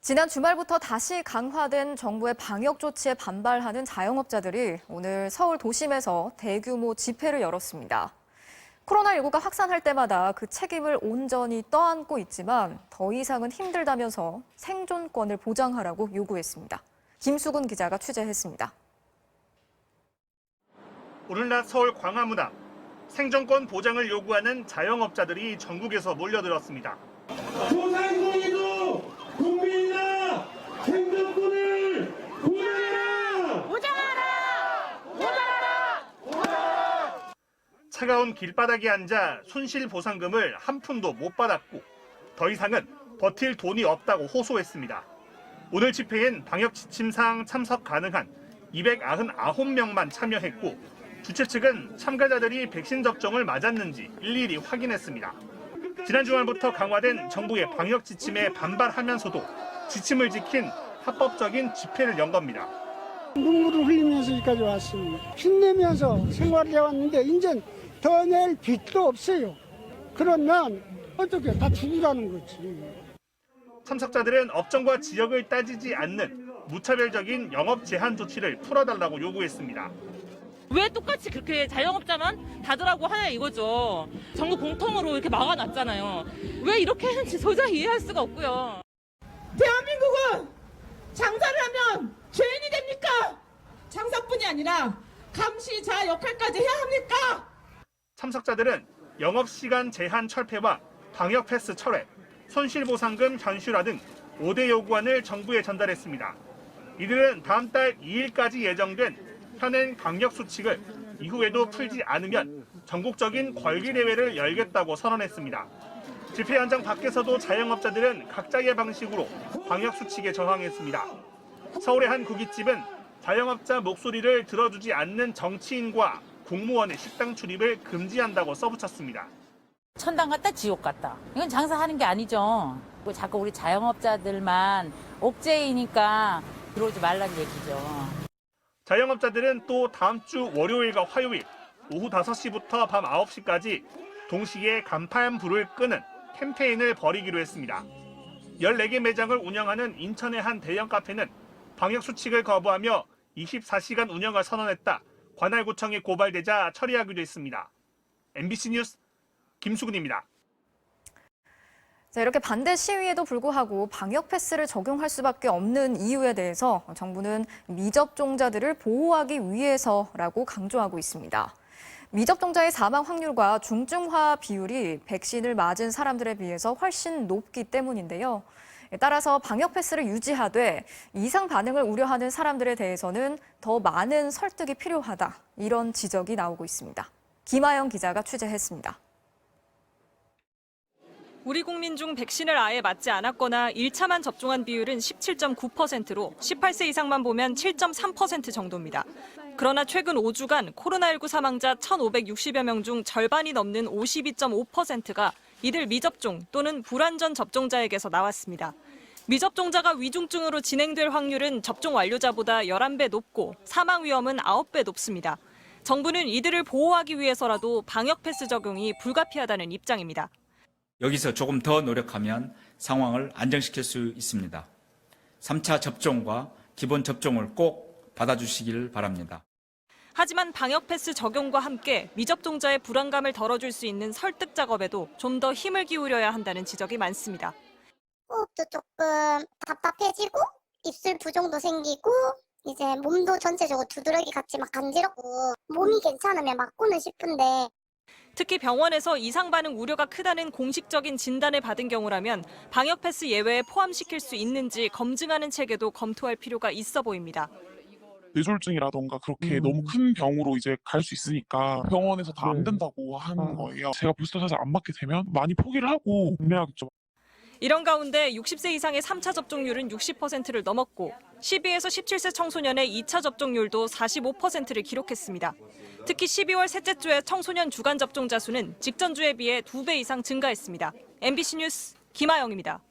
지난 주말부터 다시 강화된 정부의 방역 조치에 반발하는 자영업자들이 오늘 서울 도심에서 대규모 집회를 열었습니다. 코로나19가 확산할 때마다 그 책임을 온전히 떠안고 있지만 더 이상은 힘들다면서 생존권을 보장하라고 요구했습니다. 김수근 기자가 취재했습니다. 오늘 낮 서울 광화문 앞 생존권 보장을 요구하는 자영업자들이 전국에서 몰려들었습니다. 소상공인도 국민이다! 생존권을 보장하라! 보장하라! 보장하라! 보장하라! 차가운 길바닥에 앉아 손실보상금을 한 푼도 못 받았고 더 이상은 버틸 돈이 없다고 호소했습니다. 오늘 집회엔 방역 지침사항 참석 가능한 299명만 참여했고 주최 측은 참가자들이 백신 접종을 맞았는지 일일이 확인했습니다. 지난 주말부터 강화된 정부의 방역 지침에 반발하면서도 지침을 지킨 합법적인 집회를 연 겁니다. 눈물을 흘리면서 여기까지 왔습니다. 힘내면서 생활을 해왔는데 이제 더 낼 빚도 없어요. 그러면 어떻게 다 죽으라는 거지. 참석자들은 업종과 지역을 따지지 않는 무차별적인 영업 제한 조치를 풀어달라고 요구했습니다. 왜 똑같이 그렇게 자영업자만 닫으라고 하냐 이거죠. 정부 공통으로 이렇게 막아놨잖아요. 왜 이렇게 했는지 도저히 이해할 수가 없고요. 대한민국은 장사를 하면 죄인이 됩니까? 장사뿐이 아니라 감시자 역할까지 해야 합니까? 참석자들은 영업시간 제한 철폐와 방역 패스 철회, 손실보상금 현실화 등 5대 요구안을 정부에 전달했습니다. 이들은 다음 달 2일까지 예정된 현행 방역 수칙을 이후에도 풀지 않으면 전국적인 걸기대회를 열겠다고 선언했습니다. 집회 현장 밖에서도 자영업자들은 각자의 방식으로 방역 수칙에 저항했습니다. 서울의 한 고깃집은 자영업자 목소리를 들어주지 않는 정치인과 공무원의 식당 출입을 금지한다고 써붙였습니다. 천당 같다 지옥 같다. 이건 장사하는 게 아니죠. 자꾸 우리 자영업자들만 옥죄이니까 들어오지 말라는 얘기죠. 자영업자들은 또 다음 주 월요일과 화요일 오후 5시부터 밤 9시까지 동시에 간판 불을 끄는 캠페인을 벌이기로 했습니다. 14개 매장을 운영하는 인천의 한 대형 카페는 방역 수칙을 거부하며 24시간 운영을 선언했다. 관할구청에 고발되자 처리하기도 했습니다. MBC 뉴스 김수근입니다. 이렇게 반대 시위에도 불구하고 방역 패스를 적용할 수밖에 없는 이유에 대해서 정부는 미접종자들을 보호하기 위해서라고 강조하고 있습니다. 미접종자의 사망 확률과 중증화 비율이 백신을 맞은 사람들에 비해서 훨씬 높기 때문인데요. 따라서 방역 패스를 유지하되 이상 반응을 우려하는 사람들에 대해서는 더 많은 설득이 필요하다. 이런 지적이 나오고 있습니다. 김아영 기자가 취재했습니다. 우리 국민 중 백신을 아예 맞지 않았거나 1차만 접종한 비율은 17.9%로 18세 이상만 보면 7.3% 정도입니다. 그러나 최근 5주간 코로나19 사망자 1,560여 명 중 절반이 넘는 52.5%가 이들 미접종 또는 불완전 접종자에게서 나왔습니다. 미접종자가 위중증으로 진행될 확률은 접종 완료자보다 11배 높고 사망 위험은 9배 높습니다. 정부는 이들을 보호하기 위해서라도 방역 패스 적용이 불가피하다는 입장입니다. 여기서 조금 더 노력하면 상황을 안정시킬 수 있습니다. 3차 접종과 기본 접종을 꼭 받아주시길 바랍니다. 하지만 방역 패스 적용과 함께 미접종자의 불안감을 덜어줄 수 있는 설득 작업에도 좀 더 힘을 기울여야 한다는 지적이 많습니다. 호흡도 조금 답답해지고 입술 부종도 생기고 이제 몸도 전체적으로 두드러기 같이 막 간지럽고 몸이 괜찮으면 맞고는 싶은데 특히 병원에서 이상 반응 우려가 크다는 공식적인 진단을 받은 경우라면 방역 패스 예외에 포함시킬 수 있는지 검증하는 체계도 검토할 필요가 있어 보입니다. 뇌졸중이라던가 그렇게 너무 큰 병으로 이제 갈 수 있으니까 병원에서 다 안 된다고 하는 거예요. 제가 부스터샷을 안 맞게 되면 많이 포기를 하고 구매하겠죠. 이런 가운데 60세 이상의 3차 접종률은 60%를 넘었고 12에서 17세 청소년의 2차 접종률도 45%를 기록했습니다. 특히 12월 셋째 주의 청소년 주간 접종자 수는 직전 주에 비해 2배 이상 증가했습니다. MBC 뉴스 김아영입니다.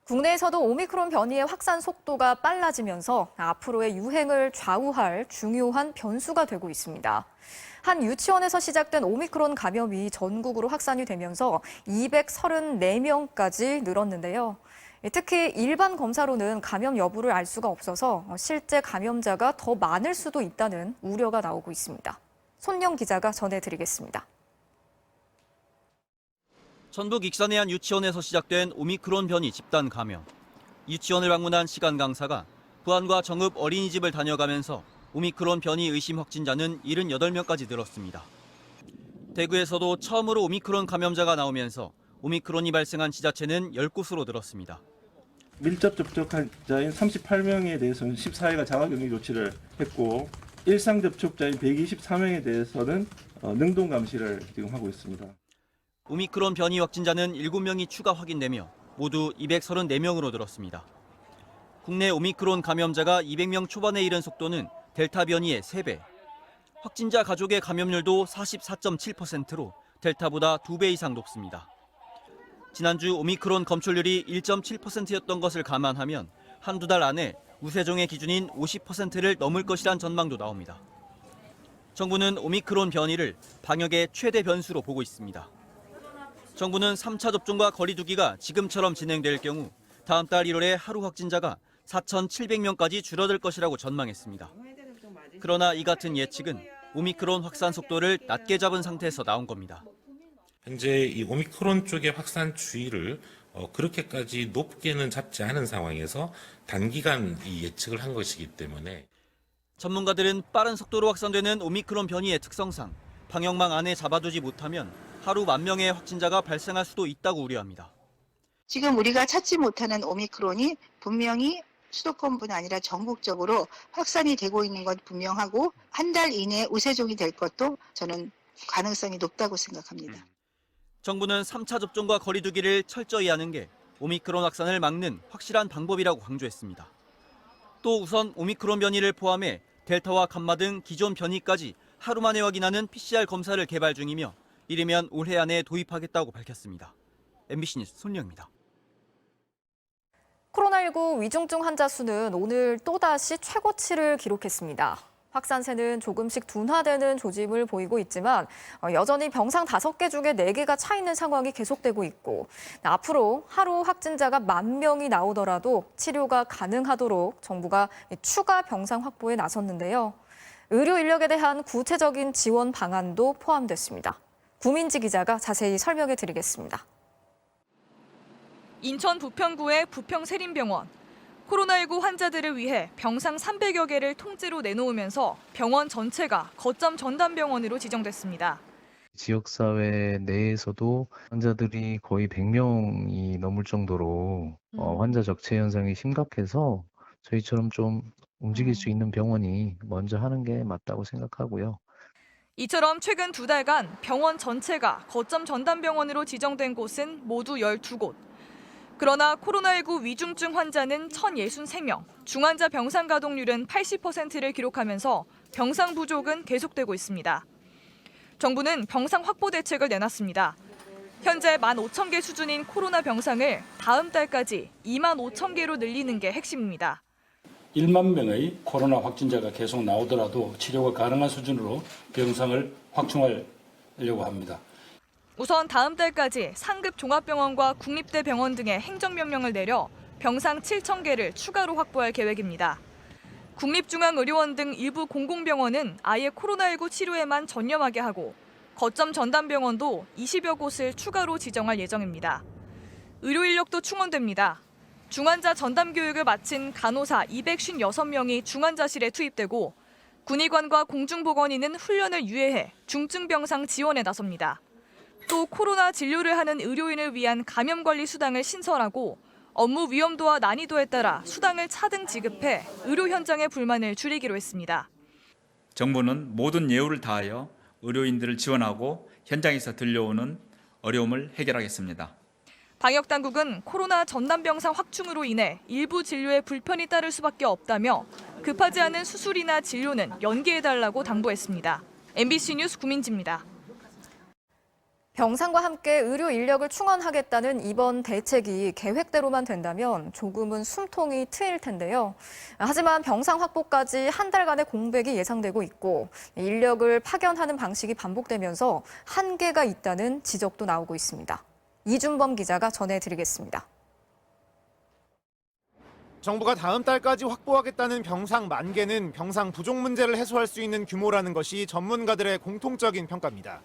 국내에서도 오미크론 변이의 확산 속도가 빨라지면서 앞으로의 유행을 좌우할 중요한 변수가 되고 있습니다. 한 유치원에서 시작된 오미크론 감염이 전국으로 확산이 되면서 234명까지 늘었는데요. 특히 일반 검사로는 감염 여부를 알 수가 없어서 실제 감염자가 더 많을 수도 있다는 우려가 나오고 있습니다. 손영 기자가 전해드리겠습니다. 전북 익산의 한 유치원에서 시작된 오미크론 변이 집단 감염. 유치원을 방문한 시간 강사가 부안과 정읍 어린이집을 다녀가면서 오미크론 변이 의심 확진자는 78명까지 늘었습니다. 대구에서도 처음으로 오미크론 감염자가 나오면서 오미크론이 발생한 지자체는 10곳으로 늘었습니다. 밀접 접촉자인 38명에 대해서는 14일간 자가격리 조치를 했고 일상 접촉자인 124명에 대해서는 능동 감시를 지금 하고 있습니다. 오미크론 변이 확진자는 7명이 추가 확인되며 모두 234명으로 늘었습니다. 국내 오미크론 감염자가 200명 초반에 이른 속도는 델타 변이의 3배. 확진자 가족의 감염률도 44.7%로 델타보다 2배 이상 높습니다. 지난주 오미크론 검출률이 1.7%였던 것을 감안하면 한두 달 안에 우세종의 기준인 50%를 넘을 것이란 전망도 나옵니다. 정부는 오미크론 변이를 방역의 최대 변수로 보고 있습니다. 정부는 3차 접종과 거리 두기가 지금처럼 진행될 경우 다음 달 1월에 하루 확진자가 4,700명까지 줄어들 것이라고 전망했습니다. 그러나 이 같은 예측은 오미크론 확산 속도를 낮게 잡은 상태에서 나온 겁니다. 현재 이 오미크론 쪽의 확산 추이를 그렇게까지 높게는 잡지 않은 상황에서 단기간 이 예측을 한 것이기 때문에 전문가들은 빠른 속도로 확산되는 오미크론 변이의 특성상 방역망 안에 잡아두지 못하면 하루 10,000명의 확진자가 발생할 수도 있다고 우려합니다. 지금 우리가 찾지 못하는 오미크론이 분명히 수도권뿐 아니라 전국적으로 확산이 되고 있는 건 분명하고 한 달 이내에 우세종이 될 것도 저는 가능성이 높다고 생각합니다. 정부는 3차 접종과 거리 두기를 철저히 하는 게 오미크론 확산을 막는 확실한 방법이라고 강조했습니다. 또 우선 오미크론 변이를 포함해 델타와 감마 등 기존 변이까지 하루 만에 확인하는 PCR 검사를 개발 중이며 이르면 올해 안에 도입하겠다고 밝혔습니다. MBC 뉴스 손영입니다. 코로나19 위중증 환자 수는 오늘 또다시 최고치를 기록했습니다. 확산세는 조금씩 둔화되는 조짐을 보이고 있지만 여전히 병상 5개 중에 4개가 차 있는 상황이 계속되고 있고 앞으로 하루 확진자가 10,000명이 나오더라도 치료가 가능하도록 정부가 추가 병상 확보에 나섰는데요. 의료 인력에 대한 구체적인 지원 방안도 포함됐습니다. 구민지 기자가 자세히 설명해 드리겠습니다. 인천 부평구의 부평세림병원. 코로나19 환자들을 위해 병상 300여 개를 통째로 내놓으면서 병원 전체가 거점 전담병원으로 지정됐습니다. 지역사회 내에서도 환자들이 거의 100명이 넘을 정도로 환자 적체 현상이 심각해서 저희처럼 좀 움직일 수 있는 병원이 먼저 하는 게 맞다고 생각하고요. 이처럼 최근 2달간 병원 전체가 거점 전담병원으로 지정된 곳은 모두 12곳. 그러나 코로나19 위중증 환자는 1,063명, 중환자 병상 가동률은 80%를 기록하면서 병상 부족은 계속되고 있습니다. 정부는 병상 확보 대책을 내놨습니다. 현재 15,000개 수준인 코로나 병상을 다음 달까지 25,000개로 늘리는 게 핵심입니다. 1만 명의 코로나 확진자가 계속 나오더라도 치료가 가능한 수준으로 병상을 확충하려고 합니다. 우선 다음 달까지 상급 종합병원과 국립대병원 등의 행정명령을 내려 병상 7,000개를 추가로 확보할 계획입니다. 국립중앙의료원 등 일부 공공병원은 아예 코로나19 치료에만 전념하게 하고 거점 전담병원도 20여 곳을 추가로 지정할 예정입니다. 의료 인력도 충원됩니다. 중환자 전담 교육을 마친 간호사 256명이 중환자실에 투입되고 군의관과 공중보건의는 훈련을 유예해 중증 병상 지원에 나섭니다. 또 코로나 진료를 하는 의료인을 위한 감염관리 수당을 신설하고 업무 위험도와 난이도에 따라 수당을 차등 지급해 의료 현장의 불만을 줄이기로 했습니다. 정부는 모든 예우를 다하여 의료인들을 지원하고 현장에서 들려오는 어려움을 해결하겠습니다. 방역당국은 코로나 전담병상 확충으로 인해 일부 진료에 불편이 따를 수밖에 없다며 급하지 않은 수술이나 진료는 연기해달라고 당부했습니다. MBC 뉴스 구민지입니다. 병상과 함께 의료 인력을 충원하겠다는 이번 대책이 계획대로만 된다면 조금은 숨통이 트일 텐데요. 하지만 병상 확보까지 한 달간의 공백이 예상되고 있고 인력을 파견하는 방식이 반복되면서 한계가 있다는 지적도 나오고 있습니다. 이준범 기자가 전해드리겠습니다. 정부가 다음 달까지 확보하겠다는 병상 10,000개는 병상 부족 문제를 해소할 수 있는 규모라는 것이 전문가들의 공통적인 평가입니다.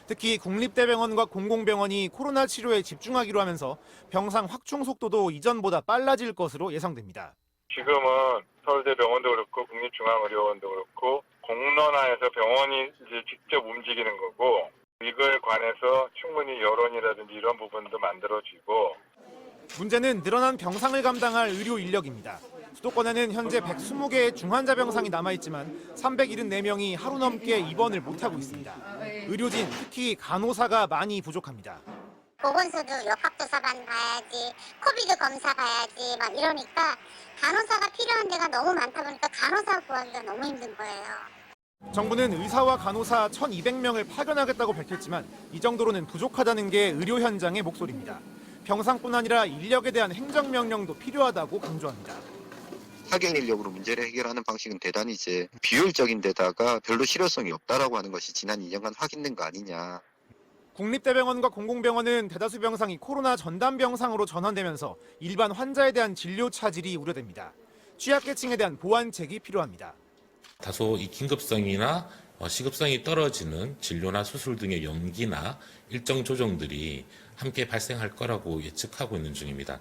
특히 국립대병원과 공공병원이 코로나 치료에 집중하기로 하면서 병상 확충 속도도 이전보다 빨라질 것으로 예상됩니다. 지금은 서울대병원도 그렇고 국립중앙의료원도 그렇고 공론화해서 병원이 이제 직접 움직이는 거고 이걸 관해서 충분히 여론이라든지 이런 부분도 만들어지고 문제는 늘어난 병상을 감당할 의료 인력입니다. 수도권에는 현재 120개의 중환자 병상이 남아있지만 374명이 하루 넘게 입원을 못하고 있습니다. 의료진, 특히 간호사가 많이 부족합니다. 보건소도 역학조사반 봐야지, 코비드 검사 봐야지 막 이러니까 간호사가 필요한 데가 너무 많다 보니까 간호사 구하기가 너무 힘든 거예요. 정부는 의사와 간호사 1,200명을 파견하겠다고 밝혔지만 이 정도로는 부족하다는 게 의료 현장의 목소리입니다. 병상뿐 아니라 인력에 대한 행정명령도 필요하다고 강조합니다. 파견 인력으로 문제를 해결하는 방식은 대단히 이제 비효율적인 데다가 별로 실효성이 없다라고 하는 것이 지난 2년간 확인된 거 아니냐. 국립대병원과 공공병원은 대다수 병상이 코로나 전담 병상으로 전환되면서 일반 환자에 대한 진료 차질이 우려됩니다. 취약계층에 대한 보완책이 필요합니다. 다소 이 긴급성이나 시급성이 떨어지는 진료나 수술 등의 연기나 일정 조정들이 함께 발생할 거라고 예측하고 있는 중입니다.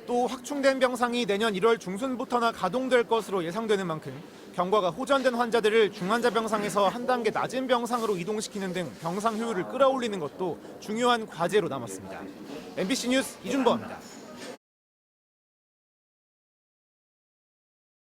또 확충된 병상이 내년 1월 중순부터나 가동될 것으로 예상되는 만큼 경과가 호전된 환자들을 중환자 병상에서 한 단계 낮은 병상으로 이동시키는 등 병상 효율을 끌어올리는 것도 중요한 과제로 남았습니다. MBC 뉴스 이준범입니다.